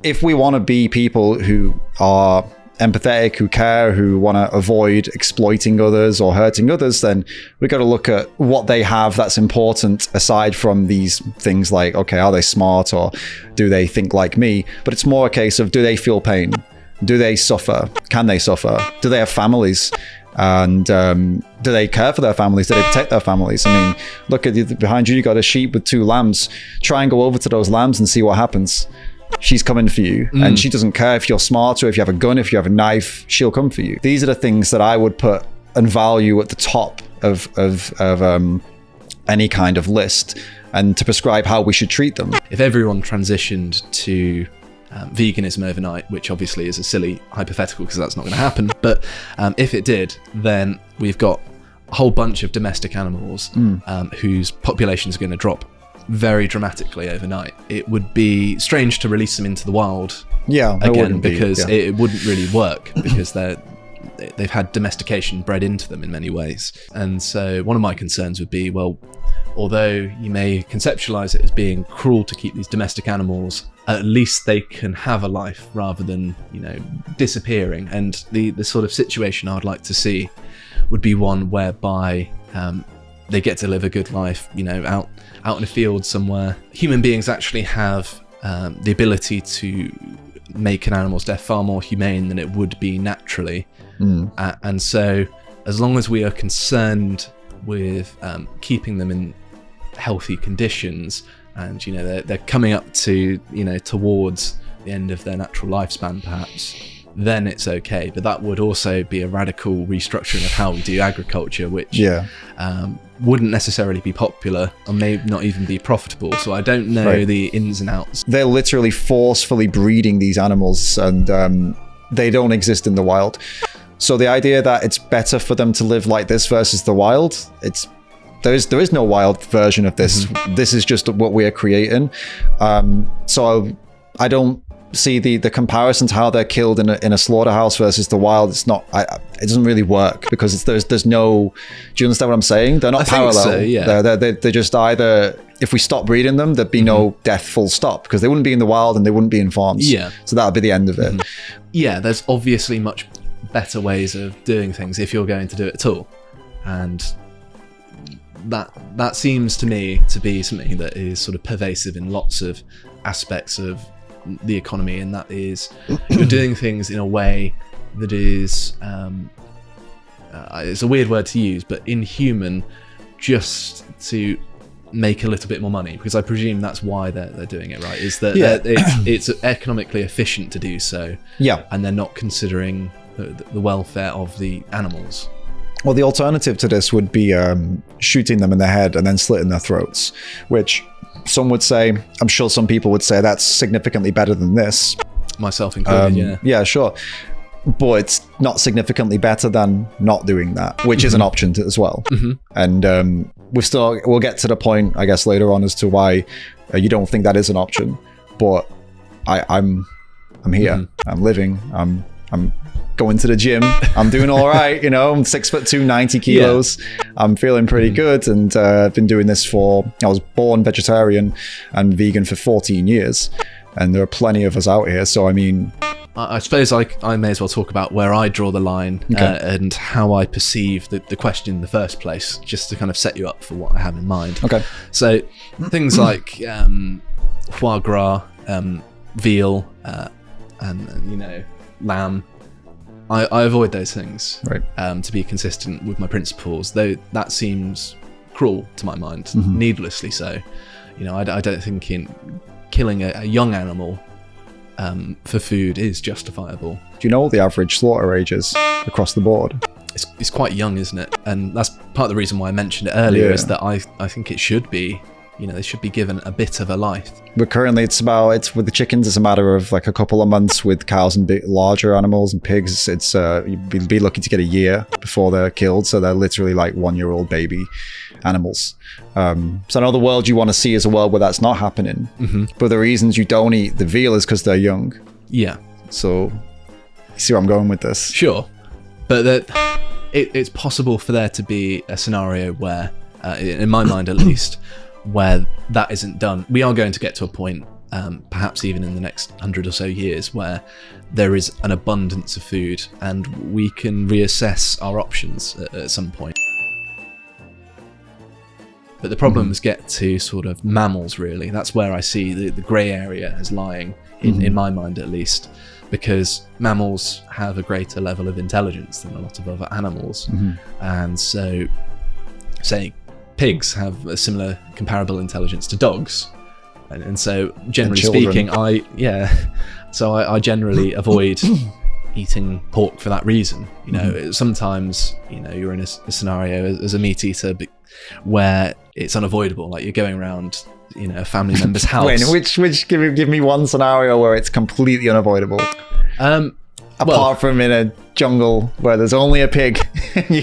if we want to be people who are empathetic, who care, who want to avoid exploiting others or hurting others, then we've got to look at what they have that's important aside from these things like, okay, are they smart or do they think like me? But it's more a case of, do they feel pain? Do they suffer? Can they suffer? Do they have families? And do they care for their families? Do they protect their families? I mean, look at behind you, you got a sheep with 2 lambs. Try and go over to those lambs and see what happens. She's coming for you, and she doesn't care if you're smart or if you have a gun, if you have a knife, she'll come for you. These are the things that I would put and value at the top of any kind of list, and to prescribe how we should treat them. If everyone transitioned to veganism overnight, which obviously is a silly hypothetical because that's not going to happen, but if it did, then we've got a whole bunch of domestic animals whose populations are going to drop very dramatically overnight. It would be strange to release them into the wild again, because it wouldn't really work, because they've had domestication bred into them in many ways. And so one of my concerns would be, well, although you may conceptualize it as being cruel to keep these domestic animals, at least they can have a life rather than, disappearing. And the sort of situation I would like to see would be one whereby they get to live a good life, out in a field somewhere. Human beings actually have the ability to make an animal's death far more humane than it would be naturally. And so as long as we are concerned with keeping them in healthy conditions, and they're coming up to towards the end of their natural lifespan perhaps, then it's okay. But that would also be a radical restructuring of how we do agriculture, which wouldn't necessarily be popular or may not even be profitable. So I don't know the ins and outs. They're literally forcefully breeding these animals, and they don't exist in the wild. So the idea that it's better for them to live like this versus the wild, there is no wild version of this. This is just what we are creating. So I don't see the comparison to how they're killed in a slaughterhouse versus the wild. It's not. It doesn't really work, because there's no. Do you understand what I'm saying? They're not parallel. So, yeah. They're just either. If we stop breeding them, there'd be no death, full stop, because they wouldn't be in the wild and they wouldn't be in farms. Yeah. So that would be the end of it. Yeah, there's obviously much better ways of doing things if you're going to do it at all, and that seems to me to be something that is sort of pervasive in lots of aspects of the economy, and that is you're doing things in a way that is it's a weird word to use, but inhuman, just to make a little bit more money, because I presume that's why they're doing it, right? Is that it's economically efficient to do so, and they're not considering the welfare of the animals. Well, the alternative to this would be shooting them in the head and then slitting their throats, which some would say, I'm sure some people would say, that's significantly better than this. Myself included, Yeah, sure. But it's not significantly better than not doing that, which is an option as well. And we'll get to the point, I guess, later on as to why you don't think that is an option. But I'm here. I'm living. I'm going to the gym. I'm doing all right. I'm 6'2", 90 kilos. I'm feeling pretty good, and I've been doing this I was born vegetarian and vegan for 14 years, and there are plenty of us out here. So I mean, I suppose I may as well talk about where I draw the line, and how I perceive the question in the first place, just to kind of set you up for what I have in mind. Okay. So things like foie gras, veal, and lamb, I avoid those things, to be consistent with my principles, though that seems cruel to my mind, needlessly so. I don't think killing a young animal for food is justifiable. Do you know what the average slaughter age is across the board? It's quite young, isn't it? And that's part of the reason why I mentioned it earlier, is that I think it should be, they should be given a bit of a life. But currently it's with the chickens, it's a matter of like a couple of months. With cows and larger animals and pigs, it's you'd be lucky to get a year before they're killed. So they're literally like 1-year-old baby animals. So I know the world you want to see is a world where that's not happening. But the reasons you don't eat the veal is because they're young. Yeah. So you see where I'm going with this? Sure. But it's possible for there to be a scenario where, in my mind at least, where that isn't done. We are going to get to a point perhaps even in the next 100 or so years, where there is an abundance of food and we can reassess our options at some point. But the problems get to sort of mammals, really. That's where I see the grey area as lying, in my mind at least, because mammals have a greater level of intelligence than a lot of other animals. And so, say, pigs have a similar comparable intelligence to dogs. And so, generally speaking, I generally avoid eating pork for that reason. You know, sometimes, you know, you're in a scenario as a meat eater where it's unavoidable, like you're going around, you know, a family member's house. Wait, which give me one scenario where it's completely unavoidable. Apart from in a jungle where there's only a pig, you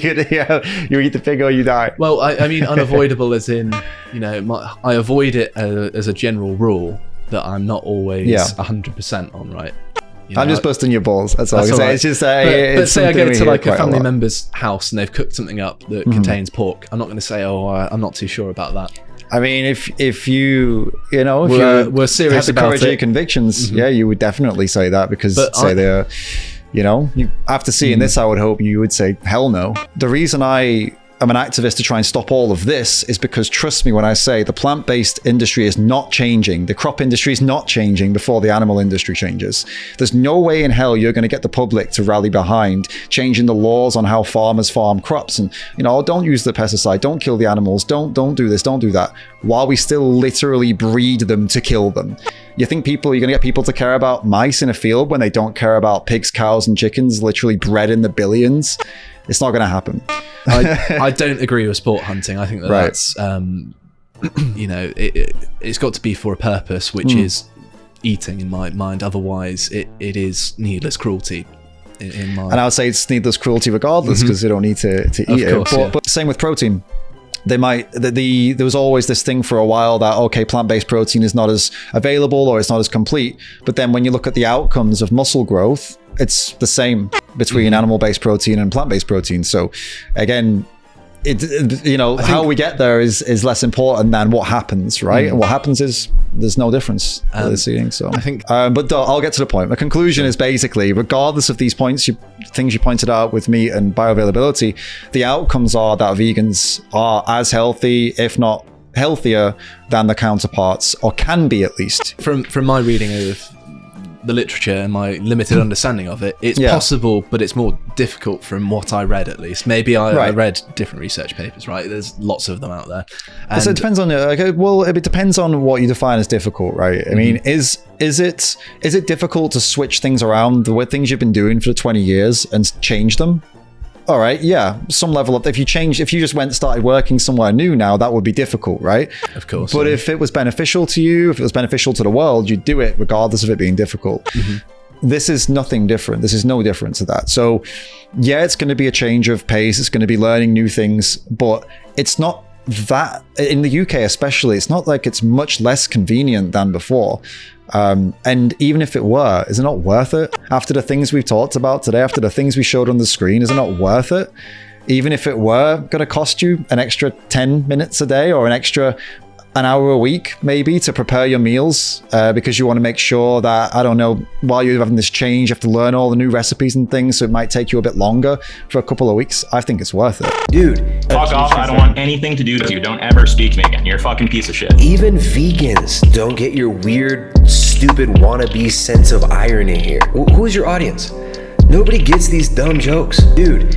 eat the pig or you die. Well, I mean unavoidable as in, you know, I avoid it as a general rule that I'm not always 100% on, right? You know, I'm just busting your balls. That's all I can say. It's just but say I go to like a family member's house and they've cooked something up that contains pork. I'm not going to say, I'm not too sure about that. I mean, if you we're serious have the courage of your convictions, you would definitely say that, because they're, you know, after seeing this, I would hope you would say, hell no. The reason I am an activist to try and stop all of this is because, trust me when I say, the plant-based industry is not changing. The crop industry is not changing before the animal industry changes. There's no way in hell you're going to get the public to rally behind changing the laws on how farmers farm crops and, you know, don't use the pesticide, don't kill the animals, don't do this, don't do that, while we still literally breed them to kill them. You think you're going to get people to care about mice in a field when they don't care about pigs, cows, and chickens literally bred in the billions? It's not going to happen. I don't agree with sport hunting. I think that's, you know, it's got to be for a purpose, which is eating, in my mind. Otherwise, it is needless cruelty. And I would say it's needless cruelty regardless, because they don't need to eat it. But same with protein. There was always this thing for a while that, okay, plant-based protein is not as available or it's not as complete. But then when you look at the outcomes of muscle growth, it's the same between animal-based protein and plant-based protein. So again, how we get there is less important than what happens, right? And what happens is there's no difference with this eating. So I think, but I'll get to the point. The conclusion is basically, regardless of these things you pointed out with meat and bioavailability, the outcomes are that vegans are as healthy, if not healthier, than the counterparts, or can be at least. From my reading of the literature and my limited understanding of it, it's possible, but it's more difficult from what I read, at least. Maybe I read different research papers, right? There's lots of them out there. And so it depends on it depends on what you define as difficult, right? I mean, is it difficult to switch things around, the things you've been doing for 20 years, and change them? All right, yeah, some level of, if you just started working somewhere new now, that would be difficult, right? Of course. But if it was beneficial to you, if it was beneficial to the world, you'd do it regardless of it being difficult. This is nothing different. This is no different to that. So yeah, it's going to be a change of pace. It's going to be learning new things, but it's not that, in the UK especially, it's not like it's much less convenient than before. And even if it were, is it not worth it? After the things we've talked about today, after the things we showed on the screen, is it not worth it? Even if it were going to cost you an extra 10 minutes a day or an hour a week, maybe, to prepare your meals, because you want to make sure that, I don't know, while you're having this change, you have to learn all the new recipes and things, so it might take you a bit longer for a couple of weeks. I think it's worth it. Dude. Fuck off, I don't want anything to do with you. Don't ever speak to me again. You're a fucking piece of shit. Even vegans don't get your weird, stupid wannabe sense of irony here. Who is your audience? Nobody gets these dumb jokes. Dude,